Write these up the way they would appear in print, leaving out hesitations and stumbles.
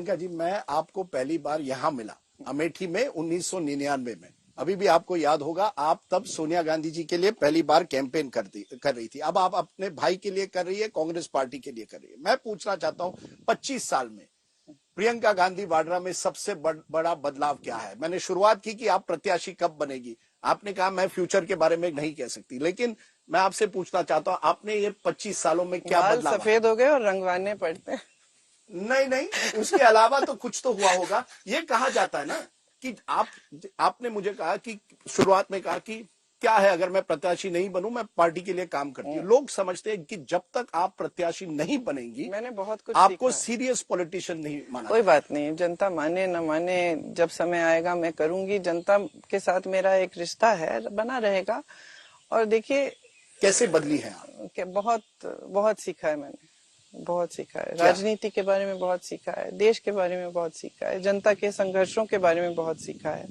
प्रियंका जी, मैं आपको पहली बार यहाँ मिला अमेठी में 1999 में। अभी भी आपको याद होगा, आप तब सोनिया गांधी जी के लिए पहली बार कैंपेन कर रही थी। अब आप अपने भाई के लिए कर रही है, कांग्रेस पार्टी के लिए कर रही है। मैं पूछना चाहता हूँ, 25 साल में प्रियंका गांधी वाड्रा में सबसे बड़ा बदलाव क्या है? मैंने शुरुआत की कि आप प्रत्याशी कब बनेगी, आपने कहा मैं फ्यूचर के बारे में नहीं कह सकती, लेकिन मैं आपसे पूछना चाहता हूँ, आपने ये 25 सालों में क्या बाल बदलाव? सफेद हो गए और रंगवाने पड़ते। नहीं नहीं, उसके अलावा तो कुछ तो हुआ होगा। ये कहा जाता है ना कि आपने मुझे कहा कि शुरुआत में कहा कि क्या है, अगर मैं प्रत्याशी नहीं बनूं मैं पार्टी के लिए काम करती हूँ। लोग समझते हैं कि जब तक आप प्रत्याशी नहीं बनेंगी, मैंने बहुत कुछ आपको सीखा। सीरियस पॉलिटिशियन नहीं माना। कोई बात नहीं, जनता माने न माने, जब समय आएगा मैं करूंगी। जनता के साथ मेरा एक रिश्ता है, बना रहेगा। और देखिए कैसे बदली है आप? बहुत बहुत सीखा है मैंने, बहुत सीखा है। क्या? राजनीति के बारे में बहुत सीखा है, देश के बारे में बहुत सीखा है, जनता के संघर्षों के बारे में बहुत सीखा है।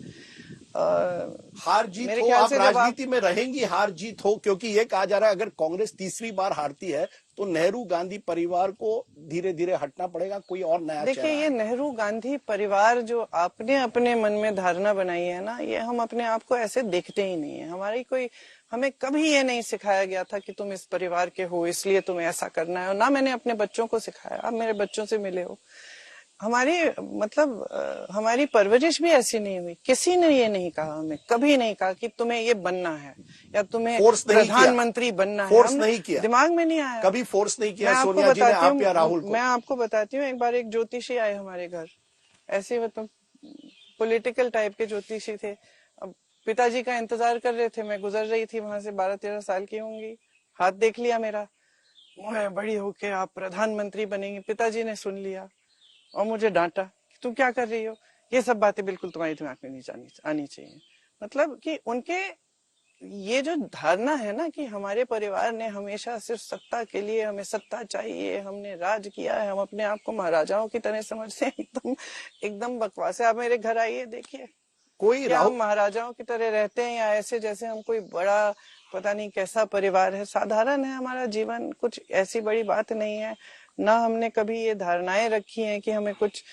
हार जीत मेरे हो, ख्याल आप से राजनीति में रहेंगी, हार जीत हो, क्योंकि ये कहा जा रहा है अगर कांग्रेस तीसरी बार हारती है तो नेहरू गांधी परिवार को धीरे धीरे हटना पड़ेगा, कोई और नया देखिए, चेहरा ये नेहरू गांधी परिवार जो आपने अपने मन में धारणा बनाई है ना, ये हम अपने आप को ऐसे देखते ही नहीं है। हमें कभी ये नहीं सिखाया गया था कि तुम इस परिवार के हो इसलिए तुम्हें ऐसा करना है, और ना मैंने अपने बच्चों को सिखाया। आप मेरे बच्चों से मिले हो, हमारी परवरिश भी ऐसी नहीं हुई। किसी ने ये नहीं कहा, हमें कभी नहीं कहा कि तुम्हें ये बनना है या तुम्हें प्रधानमंत्री बनना है। फोर्स नहीं किया, दिमाग में नहीं आया, कभी फोर्स नहीं किया। मैं आपको सोनिया जी ने बताती आप या राहुल हूँ, को? मैं आपको बताती हूँ। एक बार एक ज्योतिषी आए हमारे घर, ऐसे मतलब पॉलिटिकल टाइप के ज्योतिषी थे। अब पिताजी का इंतजार कर रहे थे, मैं गुजर रही थी वहां से, 12-13 साल की होंगी। हाथ देख लिया मेरा, मैं बड़ी होके आप प्रधानमंत्री बनेंगे। पिताजी ने सुन लिया और मुझे डांटा कि तुम क्या कर रही हो, ये सब बातें बिल्कुल तुम्हारे दिमाग में नहीं आनी चाहिए। मतलब कि उनके ये जो धारणा है ना कि हमारे परिवार ने हमेशा सिर्फ सत्ता के लिए, हमें सत्ता चाहिए, हमने राज किया है, हम अपने आप को महाराजाओं की तरह समझते हैं, एकदम एकदम बकवास है। आप मेरे घर आइए, देखिए क्या हम महाराजाओं की तरह रहते हैं या ऐसे जैसे हम कोई बड़ा पता नहीं कैसा परिवार है। साधारण है हमारा जीवन, कुछ ऐसी बड़ी बात नहीं है। ना हमने कभी ये धारणाएं रखी हैं कि हमें कुछ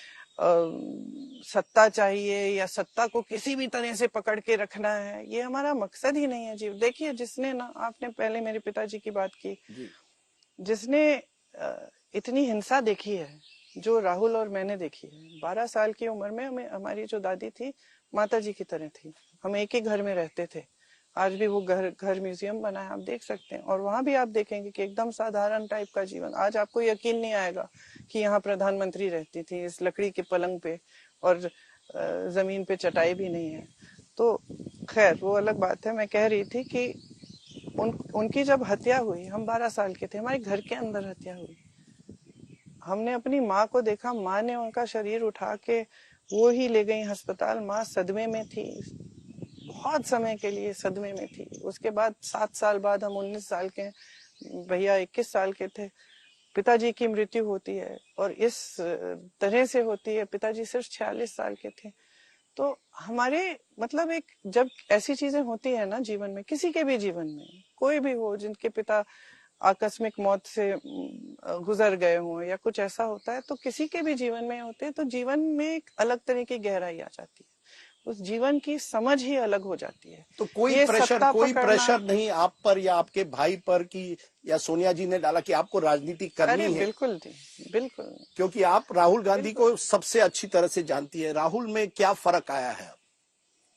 सत्ता चाहिए या सत्ता को किसी भी तरह से पकड़ के रखना है, ये हमारा मकसद ही नहीं है जीव। देखिए, जिसने ना, आपने पहले मेरे पिताजी की बात की, जिसने इतनी हिंसा देखी है जो राहुल और मैंने देखी है। 12 साल की उम्र में हमारी जो दादी थी माता जी की तरह थी, हम एक ही घर में रहते थे। आज भी वो घर म्यूजियम बना है, आप देख सकते हैं। और वहां भी आप देखेंगे कि एकदम साधारण टाइप का जीवन। आज आपको यकीन नहीं आएगा कि यहाँ प्रधानमंत्री रहती थी इस लकड़ी के पलंग पे, और जमीन पे चटाई भी नहीं है। तो खैर वो अलग बात है। मैं कह रही थी कि उनकी जब हत्या हुई, हम 12 साल के थे, हमारे घर के अंदर हत्या हुई। हमने अपनी माँ को देखा, माँ ने उनका शरीर उठा के वो ही ले गई अस्पताल। माँ सदमे में थी, बहुत समय के लिए सदमे में थी। उसके बाद 7 साल बाद, हम 19 साल के, भैया 21 साल के थे, पिताजी की मृत्यु होती है, और इस तरह से होती है। पिताजी सिर्फ 46 साल के थे। तो हमारे मतलब एक, जब ऐसी चीजें होती है ना जीवन में, किसी के भी जीवन में, कोई भी हो जिनके पिता आकस्मिक मौत से गुजर गए हों या कुछ ऐसा होता है, तो किसी के भी जीवन में होते हैं, तो जीवन में एक अलग तरह की गहराई आ जाती है, उस जीवन की समझ ही अलग हो जाती है। तो कोई प्रेशर नहीं आप पर या आपके भाई पर कि या सोनिया जी ने डाला कि आपको राजनीति करनी है? बिल्कुल जी, बिल्कुल। क्योंकि आप राहुल गांधी को सबसे अच्छी तरह से जानती है। राहुल में क्या फर्क आया है?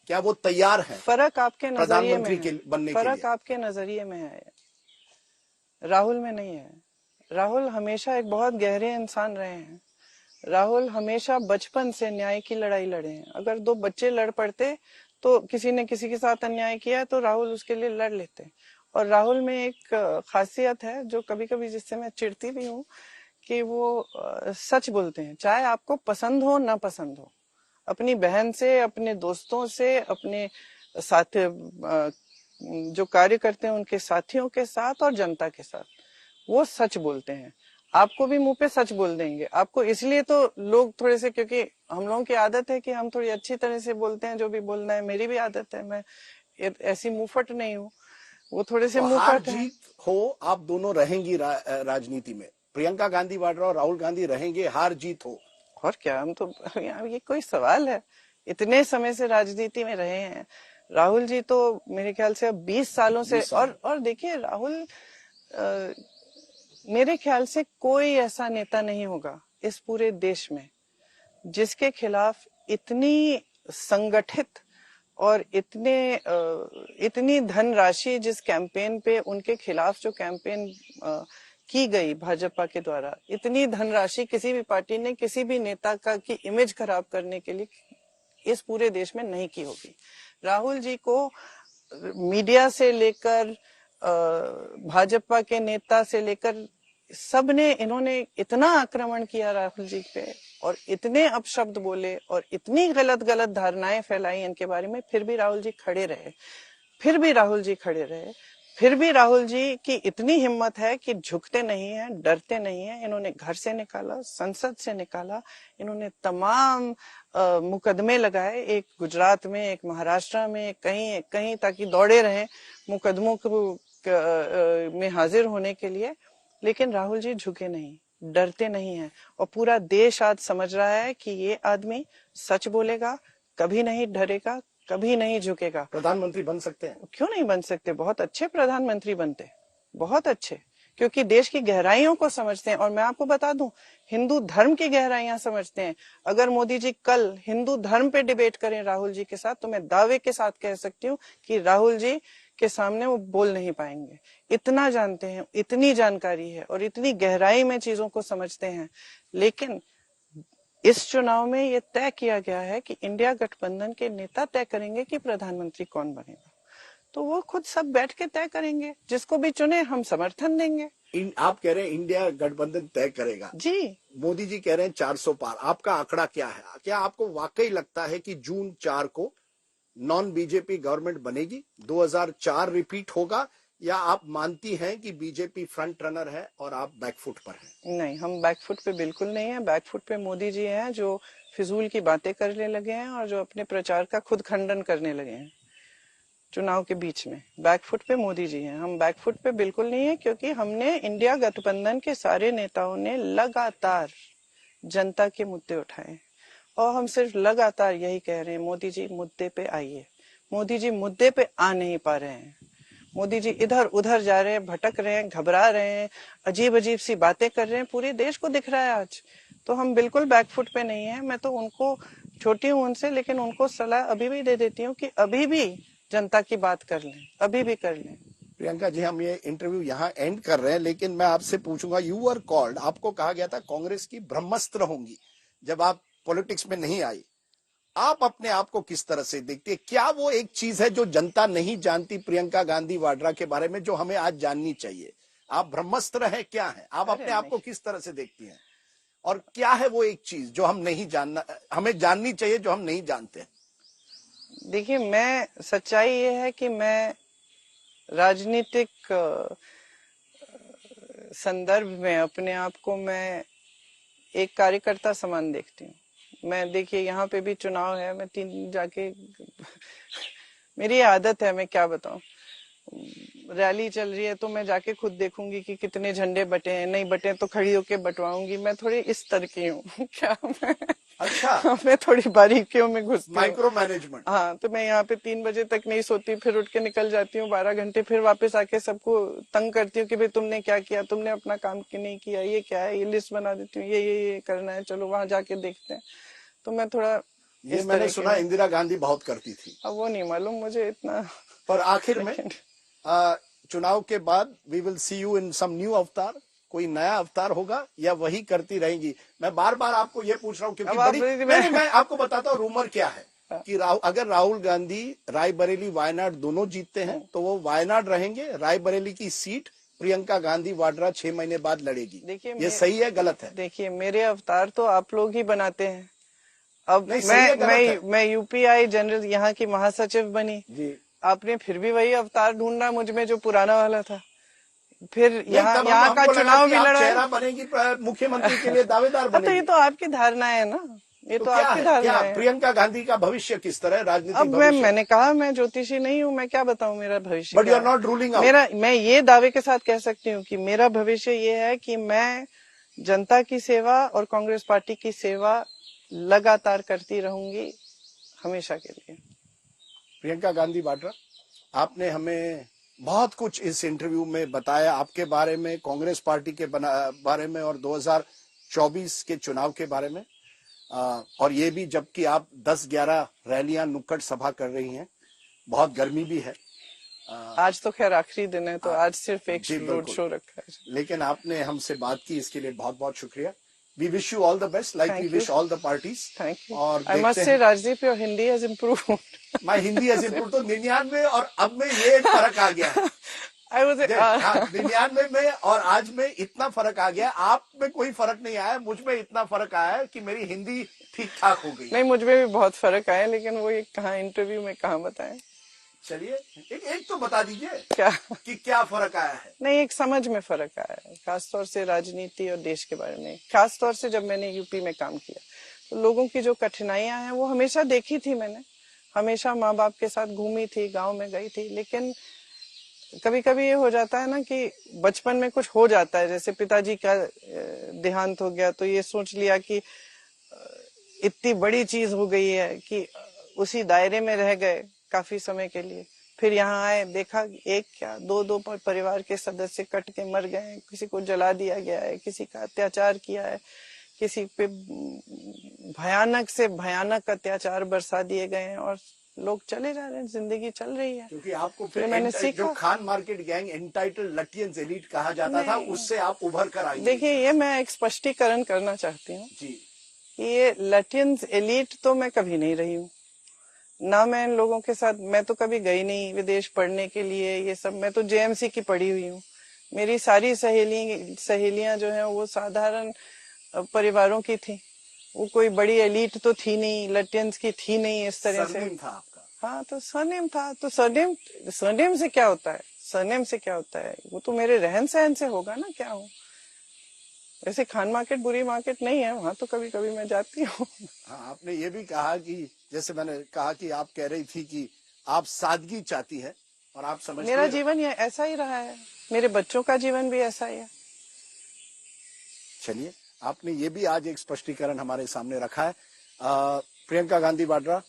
क्या वो तैयार है फर्क आपके नजरिए में है, बनने के लिए? फर्क आपके नजरिए में है, राहुल में नहीं है। राहुल हमेशा एक बहुत गहरे इंसान रहे हैं। राहुल हमेशा बचपन से न्याय की लड़ाई लड़े हैं। अगर 2 बच्चे लड़ पड़ते, तो किसी ने किसी के साथ अन्याय किया है तो राहुल उसके लिए लड़ लेते। और राहुल में एक खासियत है जो कभी कभी जिससे मैं चिढ़ती भी हूँ, कि वो सच बोलते हैं, चाहे आपको पसंद हो ना पसंद हो। अपनी बहन से, अपने दोस्तों से, अपने साथ जो कार्य करते हैं उनके साथियों के साथ और जनता के साथ, वो सच बोलते हैं। आपको भी मुंह पे सच बोल देंगे। आपको इसलिए तो लोग थोड़े से, क्योंकि हम लोगों की आदत है कि हम थोड़ी अच्छी तरह से बोलते हैं, जो भी बोलना है, मेरी भी आदत है, मैं ऐसी मुंहफट नहीं हूँ, वो थोड़े से मुंहफट है। जीत हो, आप दोनों रहेंगी राजनीति में, प्रियंका गांधी वाड्रा और राहुल गांधी रहेंगे, हार जीत हो, और क्या, हम तो यहाँ ये कोई सवाल है, इतने समय से राजनीति में रहे हैं। राहुल जी तो मेरे ख्याल से अब 20 सालों से, 20 साल। और देखिए राहुल, मेरे ख्याल से कोई ऐसा नेता नहीं होगा इस पूरे देश में जिसके खिलाफ इतनी संगठित और इतनी धनराशि जिस कैंपेन पे उनके खिलाफ जो कैंपेन की गई भाजपा के द्वारा, इतनी धनराशि किसी भी पार्टी ने किसी भी नेता का की इमेज खराब करने के लिए इस पूरे देश में नहीं की होगी। राहुल जी को मीडिया से लेकर भाजपा के नेता से लेकर सबने, इन्होंने इतना आक्रमण किया राहुल जी पे और इतने अपशब्द बोले और इतनी गलत गलत धारणाएं फैलाई इनके बारे में, फिर भी राहुल जी खड़े रहे, फिर भी राहुल जी खड़े रहे, फिर भी राहुल जी की इतनी हिम्मत है कि झुकते नहीं हैं, डरते नहीं हैं। इन्होंने घर से निकाला, संसद से निकाला, इन्होंने तमाम मुकदमे लगाए, एक गुजरात में, एक महाराष्ट्र में, कहीं कहीं, ताकि दौड़े रहे मुकदमों में हाजिर होने के लिए। लेकिन राहुल जी झुके नहीं, डरते नहीं हैं, और पूरा देश आज समझ रहा है कि ये आदमी सच बोलेगा, कभी नहीं डरेगा, कभी नहीं झुकेगा। प्रधानमंत्री बन सकते हैं? क्यों नहीं बन सकते, बहुत अच्छे प्रधानमंत्री बनते, बहुत अच्छे, क्योंकि देश की गहराइयों को समझते हैं। और मैं आपको बता दूं, हिंदू धर्म की गहराइयां समझते हैं। अगर मोदी जी कल हिंदू धर्म पे डिबेट करें राहुल जी के साथ, तो मैं दावे के साथ कह सकती हूँ कि राहुल जी के सामने वो बोल नहीं पाएंगे। इतना जानते हैं, इतनी जानकारी है और इतनी गहराई में चीजों को समझते हैं। लेकिन इस चुनाव में ये तय किया गया है कि इंडिया गठबंधन के नेता तय करेंगे कि प्रधानमंत्री कौन बनेगा, तो वो खुद सब बैठ के तय करेंगे, जिसको भी चुने हम समर्थन देंगे। आप कह रहे हैं इंडिया गठबंधन तय करेगा जी, मोदी जी कह रहे हैं 400 पार, आपका आंकड़ा क्या है? क्या आपको वाकई लगता है कि जून 4 को नॉन बीजेपी गवर्नमेंट बनेगी, 2004 रिपीट होगा, या आप मानती हैं कि बीजेपी फ्रंट रनर है और आप बैकफुट पर हैं? नहीं, हम बैकफुट पे बिल्कुल नहीं है। बैकफुट पे मोदी जी हैं, जो फिजूल की बातें करने लगे हैं और जो अपने प्रचार का खुद खंडन करने लगे हैं चुनाव के बीच में। बैकफुट पे मोदी जी हैं, हम बैकफुट पे बिल्कुल नहीं है, क्योंकि हमने, इंडिया गठबंधन के सारे नेताओं ने लगातार जनता के मुद्दे उठाए, और हम सिर्फ लगातार यही कह रहे हैं, मोदी जी मुद्दे पे आइए। मोदी जी मुद्दे पे आ नहीं पा रहे हैं, मोदी जी इधर उधर जा रहे हैं, भटक रहे हैं, घबरा रहे हैं, अजीब अजीब सी बातें कर रहे हैं, पूरे देश को दिख रहा है आज। तो हम बिल्कुल बैकफुट पे नहीं है। मैं तो उनको, छोटी हूँ उनसे, लेकिन उनको सलाह अभी भी दे देती हूँ कि अभी भी जनता की बात कर लें, अभी भी कर लें। प्रियंका जी, हम ये इंटरव्यू यहाँ एंड कर रहे हैं, लेकिन मैं आपसे पूछूंगा, यू वर कॉल्ड, आपको कहा गया था कांग्रेस की ब्रह्मास्त्र होंगी जब आप पॉलिटिक्स में नहीं आई। आप अपने आप को किस तरह से देखती है? क्या वो एक चीज है जो जनता नहीं जानती प्रियंका गांधी वाड्रा के बारे में, जो हमें आज जाननी चाहिए? आप ब्रह्मास्त्र है, क्या है? आप अपने आप को किस तरह से देखती हैं? और क्या है वो एक चीज जो हम नहीं जानना, हमें जाननी चाहिए, जो हम नहीं जानते हैं? देखिए, मैं, सच्चाई ये है कि मैं राजनीतिक संदर्भ में अपने आप को मैं एक कार्यकर्ता समान देखती हूँ। मैं, देखिए यहाँ पे भी चुनाव है, मैं तीन जाके मेरी आदत है, मैं क्या बताऊं, रैली चल रही है तो मैं जाके खुद देखूंगी कि कितने झंडे बटे हैं, नहीं बटे तो खड़ी होके बंटवाऊंगी। मैं थोड़ी इस तरह की हूँ क्या मैं? अच्छा, मैं थोड़ी बारीकियों में घुसती हूँ, माइक्रो मैनेजमेंट। हाँ, तो मैं यहाँ पे 3 बजे तक नहीं सोती, फिर उठ के निकल जाती हूँ 12 घंटे, फिर वापस आके सबको तंग करती हूँ कि भाई तुमने क्या किया, तुमने अपना काम क्यों नहीं किया, ये क्या है, ये लिस्ट बना देती हूँ, ये करना है, चलो वहां जाके देखते हैं। तो मैं थोड़ा, ये मैंने सुना इंदिरा गांधी बहुत करती थी। अब वो नहीं मालूम मुझे इतना। पर आखिर में चुनाव के बाद we will see you in some new avatar, कोई नया अवतार होगा, या वही करती रहेंगी? मैं बार बार आपको ये पूछ रहा हूँ क्योंकि मैं आपको बताता हूँ रूमर क्या है कि अगर राहुल गांधी रायबरेली वायनाड दोनों जीतते हैं तो वो वायनाड रहेंगे, रायबरेली की सीट प्रियंका गांधी वाड्रा 6 महीने बाद लड़ेगी। देखिए, ये सही है गलत है? देखिए, मेरे अवतार तो आप लोग ही बनाते हैं। अब नहीं, मैं यूपीआई जनरल यहाँ की महासचिव बनी जी, आपने फिर भी वही अवतार ढूंढना मुझ में जो पुराना वाला था। फिर यहाँ का चुनाव भी लड़ा, चेहरा बनेगी मुख्यमंत्री के लिए, दावेदार बनेगी। तो ये तो आपकी धारणा है ना, ये तो आपकी धारणा है। प्रियंका गांधी का भविष्य किस तरह है, राजनीतिक अब मैंने कहा, मैं ज्योतिषी नहीं हूँ, मैं क्या बताऊं मेरा भविष्य। But you are not ruling out. मैं ये दावे के साथ कह सकती हूँ कि मेरा भविष्य ये है कि मैं जनता की सेवा और कांग्रेस पार्टी की सेवा लगातार करती रहूंगी हमेशा के लिए। प्रियंका गांधी वाड्रा, आपने हमें बहुत कुछ इस इंटरव्यू में बताया आपके बारे में, कांग्रेस पार्टी के बारे में और 2024 के चुनाव के बारे में। और ये भी जबकि आप 10-11 रैलियां नुक्कड़ सभा कर रही हैं, बहुत गर्मी भी है। आज तो खैर आखिरी दिन है, तो आज सिर्फ एक जी, रोड बिल्कुल। शो रखा है। लेकिन आपने हमसे बात की, इसके लिए बहुत बहुत शुक्रिया। We wish you all the best, like we Thank wish you. All the parties. Thank you. और I must देखते say, हैं, Rajdeep, your Hindi has improved. My Hindi has improve. तो 99 और अब में ये एक फर्क आ गया है। I was 99 में और आज में इतना फर्क आ गया। आप में कोई फर्क नहीं आया, मुझ में इतना फर्क आया है कि मेरी हिंदी ठीक ठाक हो गई। नहीं, मुझ में भी बहुत फर्क आया, लेकिन वो एक कहाँ इंटरव्यू में कहाँ बताएं। चलिए एक तो बता दीजिए क्या कि क्या फर्क आया है। नहीं, एक समझ में फर्क आया है, खासतौर से राजनीति और देश के बारे में। खासतौर से जब मैंने यूपी में काम किया तो लोगों की जो कठिनाइयां हैं वो हमेशा देखी थी मैंने, हमेशा माँ बाप के साथ घूमी थी, गांव में गई थी। लेकिन कभी कभी ये हो जाता है ना कि बचपन में कुछ हो जाता है, जैसे पिताजी का देहांत हो गया तो ये सोच लिया कि इतनी बड़ी चीज हो गई है कि उसी दायरे में रह गए काफी समय के लिए। फिर यहाँ आए, देखा एक क्या दो परिवार के सदस्य कट के मर गए, किसी को जला दिया गया है, किसी का अत्याचार किया है, किसी पे भयानक से भयानक अत्याचार बरसा दिए गए हैं, और लोग चले जा रहे हैं, जिंदगी चल रही है। क्योंकि आपको फिर मैंने जो सीखा। Khan market gang, entitled Lutyens elite कहा जाता था, उससे आप उभर कर आई। देखिए, ये मैं एक स्पष्टीकरण करना चाहती हूँ जी। ये लटियंस एलीट तो मैं कभी नहीं रही हूँ ना। मैं इन लोगों के साथ, मैं तो कभी गई नहीं विदेश पढ़ने के लिए, ये सब। मैं तो जेएमसी की पढ़ी हुई हूँ। मेरी सारी सहेलियां जो हैं वो साधारण परिवारों की थी, वो कोई बड़ी एलीट तो थी नहीं, लटियंस की थी नहीं इस तरह से। सरनेम था आपका। हाँ, तो सरनेम था, तो सरनेम से क्या होता है, सरनेम से क्या होता है, वो तो मेरे रहन सहन से होगा ना क्या हो। वैसे खान मार्केट बुरी मार्केट नहीं है, वहां तो कभी कभी मैं जाती हूँ। हाँ, आपने ये भी कहा कि जैसे मैंने कहा कि आप कह रही थी कि आप सादगी चाहती है, और आप समझती मेरा हैं। जीवन ये ऐसा ही रहा है, मेरे बच्चों का जीवन भी ऐसा ही है। चलिए, आपने ये भी आज एक स्पष्टीकरण हमारे सामने रखा है। प्रियंका गांधी वाड्रा,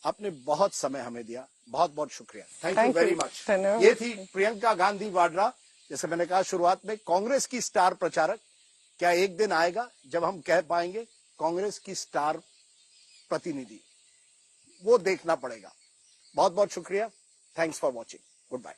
आपने बहुत समय हमें दिया, बहुत बहुत शुक्रिया। Thank you very much. धन्यवाद। ये थी प्रियंका गांधी वाड्रा, जैसे मैंने कहा शुरुआत में, कांग्रेस की स्टार प्रचारक। क्या एक दिन आएगा जब हम कह पाएंगे कांग्रेस की स्टार प्रतिनिधि? वो देखना पड़ेगा। बहुत बहुत शुक्रिया। Thanks for watching. Good bye.